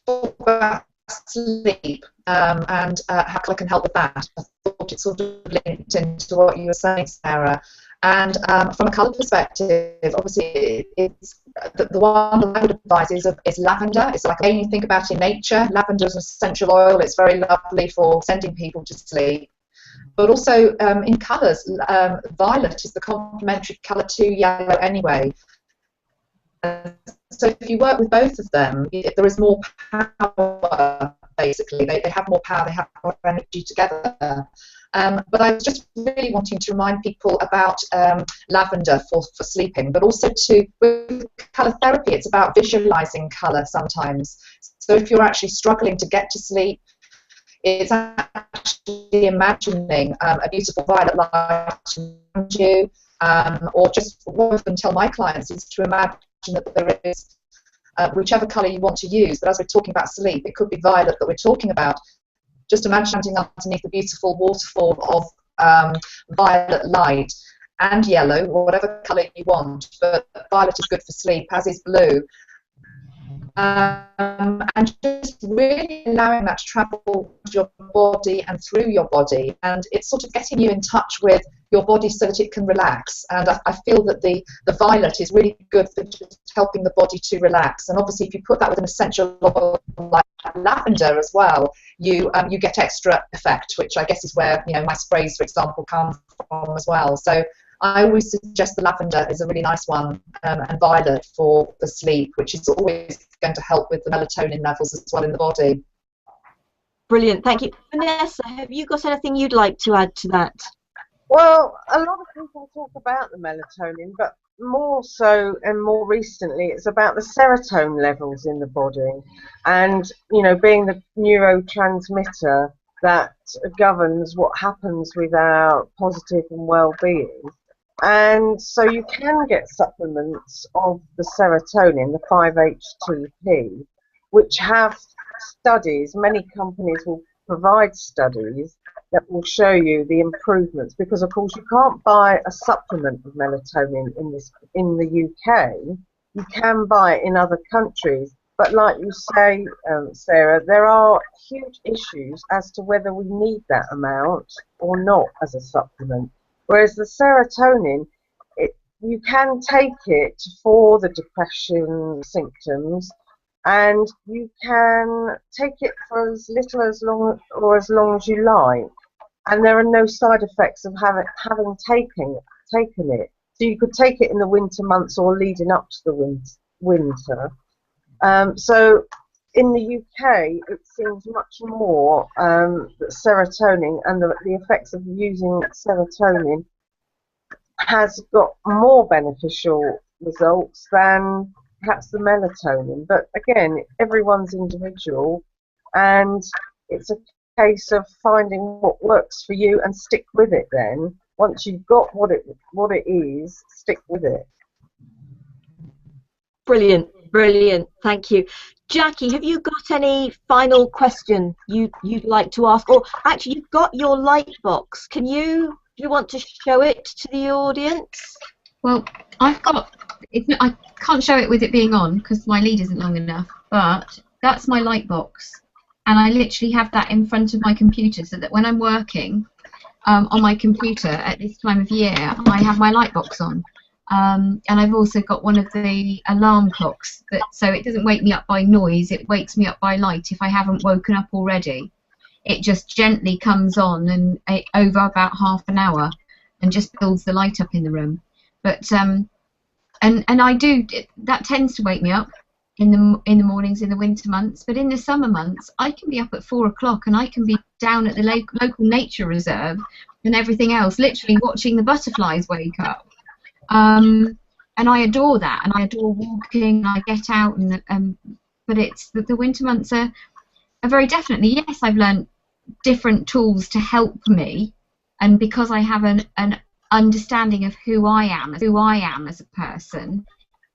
talk about sleep and how colour can help with that. I thought it sort of linked into what you were saying, Sarah. And from a colour perspective, obviously, it's the one I would advise is lavender. It's like when you think about in nature, lavender is an essential oil. It's very lovely for sending people to sleep. But also in colours, violet is the complementary colour to yellow anyway. So if you work with both of them, there is more power, basically. They have more power, they have more energy together. But I was just really wanting to remind people about lavender for sleeping, but also with colour therapy, it's about visualising colour sometimes. So if you're actually struggling to get to sleep, it's actually imagining a beautiful violet light around you, or just what I often tell my clients is to imagine that there is whichever colour you want to use, but as we're talking about sleep, it could be violet that we're talking about. Just imagining underneath the beautiful waterfall of violet light and yellow, or whatever colour you want, but violet is good for sleep, as is blue. And just really allowing that to travel to your body and through your body, and it's sort of getting you in touch with your body so that it can relax. And I feel that the violet is really good for just helping the body to relax. And obviously, if you put that with an essential oil like lavender as well, you get extra effect, which I guess is where my sprays, for example, come from as well. So I always suggest the lavender is a really nice one, and violet for sleep, which is always going to help with the melatonin levels as well in the body. Brilliant, thank you. Vanessa, have you got anything you'd like to add to that? Well, a lot of people talk about the melatonin, but more so and more recently it's about the serotonin levels in the body, and being the neurotransmitter that governs what happens with our positive and well-being. And so you can get supplements of the serotonin, the 5-HTP, which have studies. Many companies will provide studies that will show you the improvements, because of course you can't buy a supplement of melatonin in the UK. You can buy it in other countries, but like you say, Sarah, there are huge issues as to whether we need that amount or not as a supplement. Whereas the serotonin, you can take it for the depression symptoms, and you can take it for as little as long as you like, and there are no side effects of having taken it. So you could take it in the winter months or leading up to the winter. So in the UK, it seems much more that serotonin and the effects of using serotonin has got more beneficial results than perhaps the melatonin. But again, everyone's individual, and it's a case of finding what works for you and stick with it. Then once you've got what it is, stick with it. Brilliant, brilliant, thank you. Jaki, have you got any final question you'd like to ask? Or actually, you've got your light box. Do you want to show it to the audience? Well, I can't show it with it being on because my lead isn't long enough, but that's my light box. And I literally have that in front of my computer so that when I'm working on my computer at this time of year, I have my light box on. And I've also got one of the alarm clocks, so it doesn't wake me up by noise, it wakes me up by light if I haven't woken up already. It just gently comes on and over about half an hour and just builds the light up in the room. But and I do, that tends to wake me up in the mornings in the winter months, but in the summer months I can be up at 4 o'clock and I can be down at the local nature reserve and everything else, literally watching the butterflies wake up. And I adore that, and I adore walking, and I get out, and but it's the winter months are very definitely, yes, I've learned different tools to help me, and because I have an understanding of who I am as a person,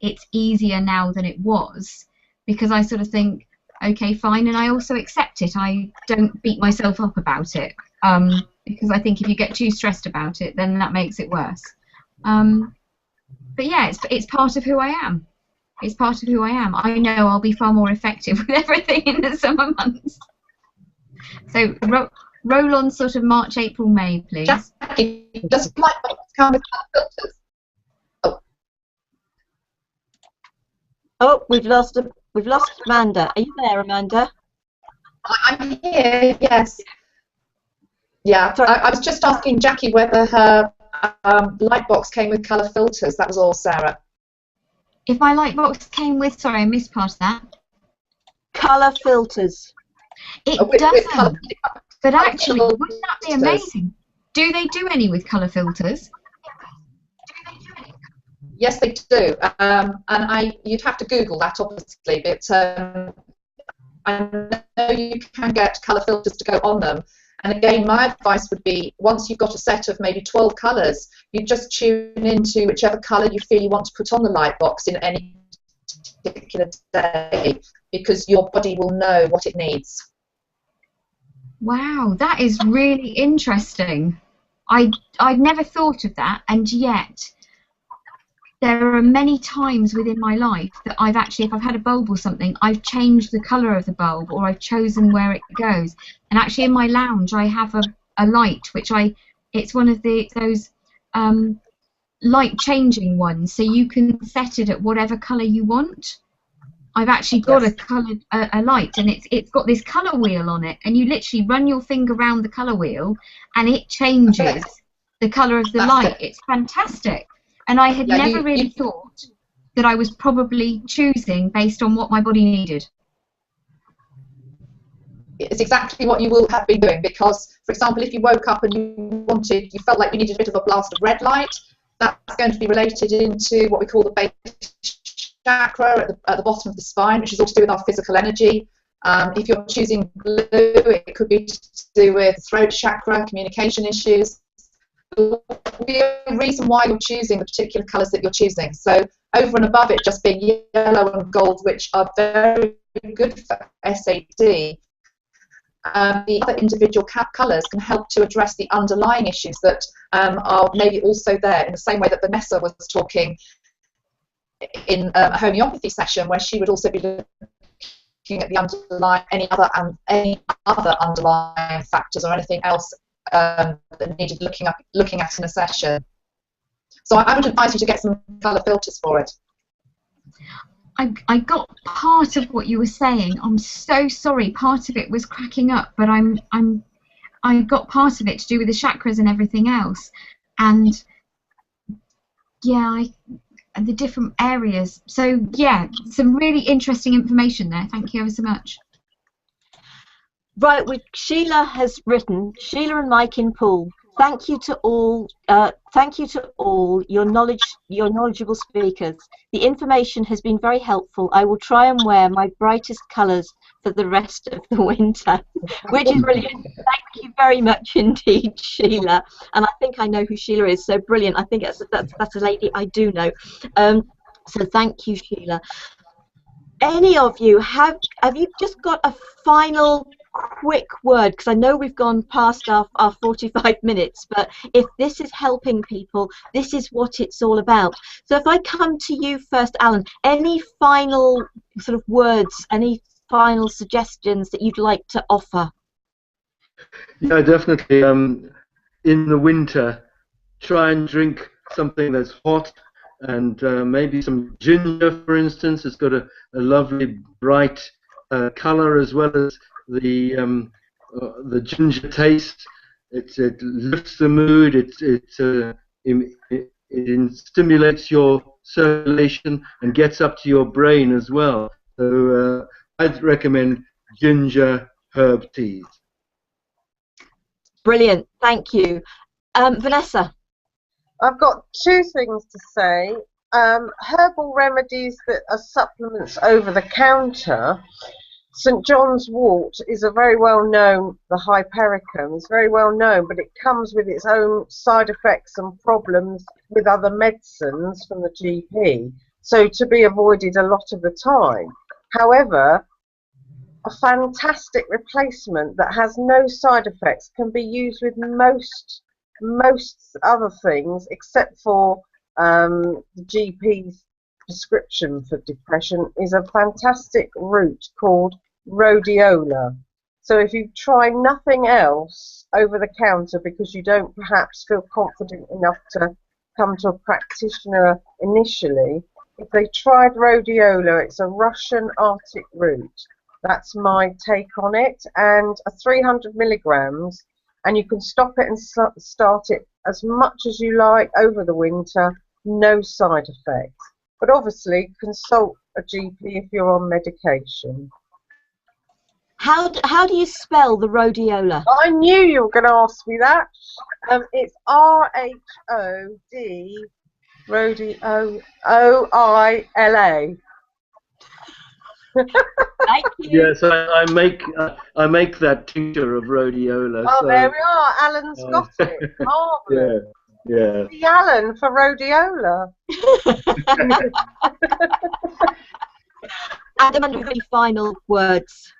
it's easier now than it was, because I sort of think, okay, fine, and I also accept it. I don't beat myself up about it, because I think if you get too stressed about it, then that makes it worse. But yeah, it's part of who I am. It's part of who I am. I know I'll be far more effective with everything in the summer months. So roll on sort of March, April, May, please. Jaki, does light bulbs come with filters? Oh. Oh, we've lost Amanda. Are you there, Amanda? I'm here, yes. Yeah, I was just asking Jaki whether her light box came with colour filters. That was all, Sarah. If my light box came with, sorry, I missed part of that. Colour filters. It doesn't. But actually, wouldn't that be amazing? Do they do any with colour filters? Yes, they do. And you'd have to Google that, obviously, but I know you can get colour filters to go on them. And again, my advice would be, once you've got a set of maybe 12 colours, you just tune into whichever colour you feel you want to put on the light box in any particular day, because your body will know what it needs. Wow, that is really interesting. I'd never thought of that, and yet there are many times within my life that I've actually, if I've had a bulb or something, I've changed the colour of the bulb, or I've chosen where it goes. And actually in my lounge I have a light, which it's one of those light changing ones, so you can set it at whatever colour you want. I've actually got a light, and it's got this colour wheel on it, and you literally run your finger around the colour wheel and it changes the colour of the light. It's fantastic. And I had never really thought that I was probably choosing based on what my body needed. It's exactly what you will have been doing, because, for example, if you woke up and you felt like you needed a bit of a blast of red light, that's going to be related into what we call the base chakra at the bottom of the spine, which is all to do with our physical energy. If you're choosing blue, it could be to do with throat chakra, communication issues. There will be a reason why you're choosing the particular colours that you're choosing. So over and above it just being yellow and gold, which are very good for S.A.D, the other individual colours can help to address the underlying issues that are maybe also there, in the same way that Vanessa was talking in a homeopathy session, where she would also be looking at the underlying, any other underlying factors or anything else that needed looking at in a session. So I would advise you to get some colour filters for it. I got part of what you were saying. I'm so sorry. Part of it was cracking up, but I got part of it to do with the chakras and everything else, and yeah, and the different areas. So yeah, some really interesting information there. Thank you ever so much. Right, Sheila has written, Sheila and Mike in Poole. Thank you to all. Thank you to all your knowledgeable speakers. The information has been very helpful. I will try and wear my brightest colours for the rest of the winter, which is brilliant. Thank you very much indeed, Sheila. And I think I know who Sheila is. So brilliant. I think that's a lady I do know. So thank you, Sheila. Any of you have you just got a final quick word, because I know we've gone past our 45 minutes, but if this is helping people, this is what it's all about. So if I come to you first, Alan, any final sort of words, any final suggestions that you'd like to offer? Yeah, definitely. In the winter, try and drink something that's hot and maybe some ginger, for instance. It's got a lovely bright color, as well as the ginger taste. It lifts the mood. It stimulates your circulation and gets up to your brain as well. So I'd recommend ginger herb teas. Brilliant, thank you. Vanessa? I've got two things to say. Herbal remedies that are supplements over the counter. St. John's wort is a very well known, the hypericum is very well known, but it comes with its own side effects and problems with other medicines from the GP, so to be avoided a lot of the time. However, a fantastic replacement that has no side effects can be used with most other things, except for the GP's prescription for depression, is a fantastic root called rhodiola. So if you try nothing else over the counter because you don't perhaps feel confident enough to come to a practitioner initially, if they tried rhodiola, it's a Russian Arctic root. That's my take on it, and 300 milligrams, and you can stop it and start it as much as you like over the winter, no side effects. But obviously consult a GP if you're on medication. How do you spell the rhodiola? I knew you were going to ask me that. It's R-H-O-D, O-I-L-A. Thank you. Yes, I make that tincture of rhodiola. Oh, so, there we are. Alan's got it. Marvellous. Yeah. The Alan for rhodiola. Adam, and any final words?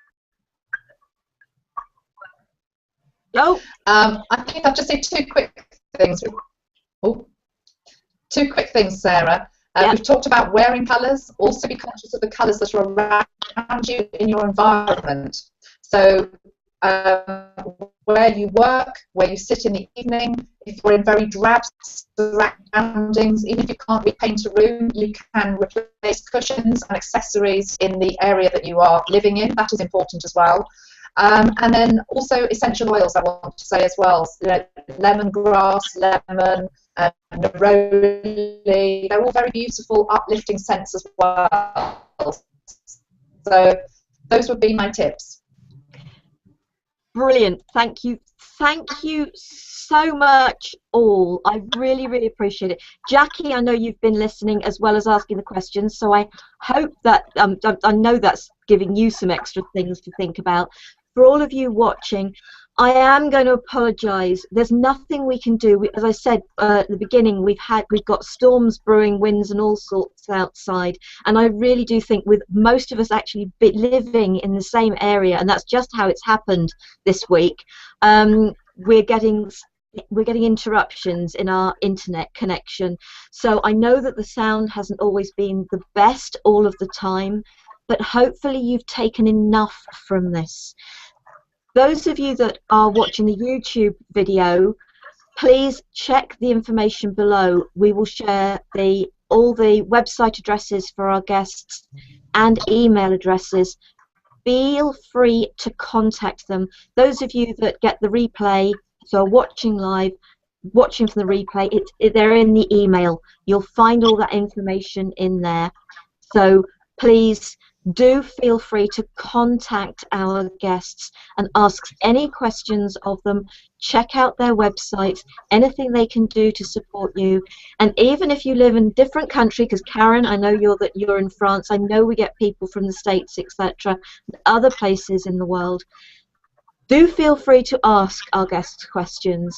No. I think I'll just say two quick things. Two quick things, Sarah. Yeah. We've talked about wearing colours. Also be conscious of the colours that are around you in your environment. So where you work, where you sit in the evening, if you're in very drab surroundings, even if you can't repaint a room, you can replace cushions and accessories in the area that you are living in. That is important as well. And then also essential oils, I want to say as well. So, lemongrass, lemon, neroli, they're all very beautiful, uplifting scents as well. So those would be my tips. Brilliant. Thank you. Thank you so much, all. I really, really appreciate it. Jaki, I know you've been listening as well as asking the questions, so I hope that I know that's giving you some extra things to think about. For all of you watching, I am going to apologise. There's nothing we can do. As I said at the beginning, we've got storms brewing, winds and all sorts outside, and I really do think with most of us actually living in the same area, and that's just how it's happened this week, we're getting interruptions in our internet connection. So I know that the sound hasn't always been the best all of the time, but hopefully you've taken enough from this. Those of you that are watching the YouTube video, please check the information below. We will share all the website addresses for our guests and email addresses. Feel free to contact them. Those of you that get the replay, so watching live, watching from the replay, they're in the email. You'll find all that information in there. So please do feel free to contact our guests and ask any questions of them. Check out their websites, anything they can do to support you. And even if you live in a different country, because Karen, I know you're in France, I know we get people from the States, etc., other places in the world, do feel free to ask our guests questions.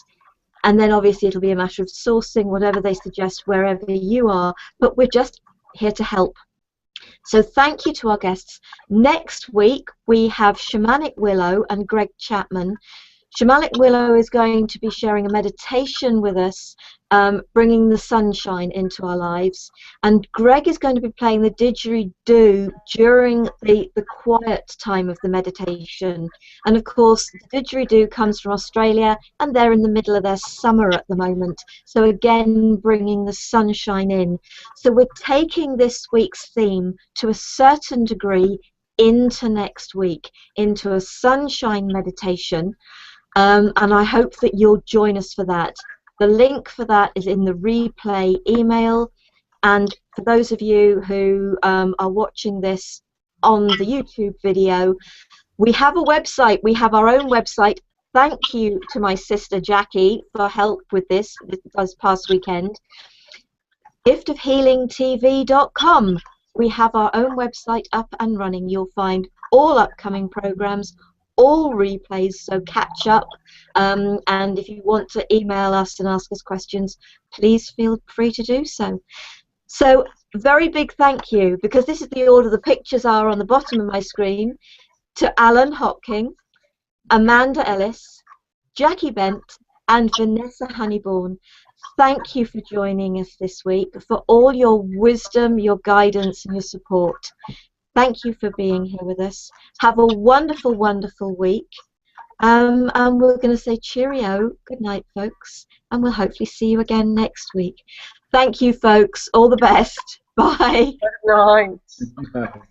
And then obviously it'll be a matter of sourcing whatever they suggest wherever you are, but we're just here to help. So thank you to our guests. Next week we have Shamanic Willow and Greg Chapman. Shamalik Willow is going to be sharing a meditation with us, bringing the sunshine into our lives. And Greg is going to be playing the didgeridoo during the quiet time of the meditation. And of course, the didgeridoo comes from Australia, and they're in the middle of their summer at the moment. So again, bringing the sunshine in. So we're taking this week's theme to a certain degree into next week, into a sunshine meditation. And I hope that you'll join us for that. The link for that is in the replay email. And for those of you who are watching this on the YouTube video, we have a website. We have our own website. Thank you to my sister Jaki for help with this past weekend. giftofhealingtv.com. We have our own website up and running. You'll find all upcoming programs, all replays, so catch up. And if you want to email us and ask us questions, please feel free to do so. So, very big thank you, because this is the order the pictures are on the bottom of my screen, to Alan Hopking, Amanda Ellis, Jaki Bent, and Vanessa Honeybourne. Thank you for joining us this week, for all your wisdom, your guidance, and your support. Thank you for being here with us. Have a wonderful, wonderful week. And we're going to say cheerio. Good night, folks. And we'll hopefully see you again next week. Thank you, folks. All the best. Bye. Good night. Bye.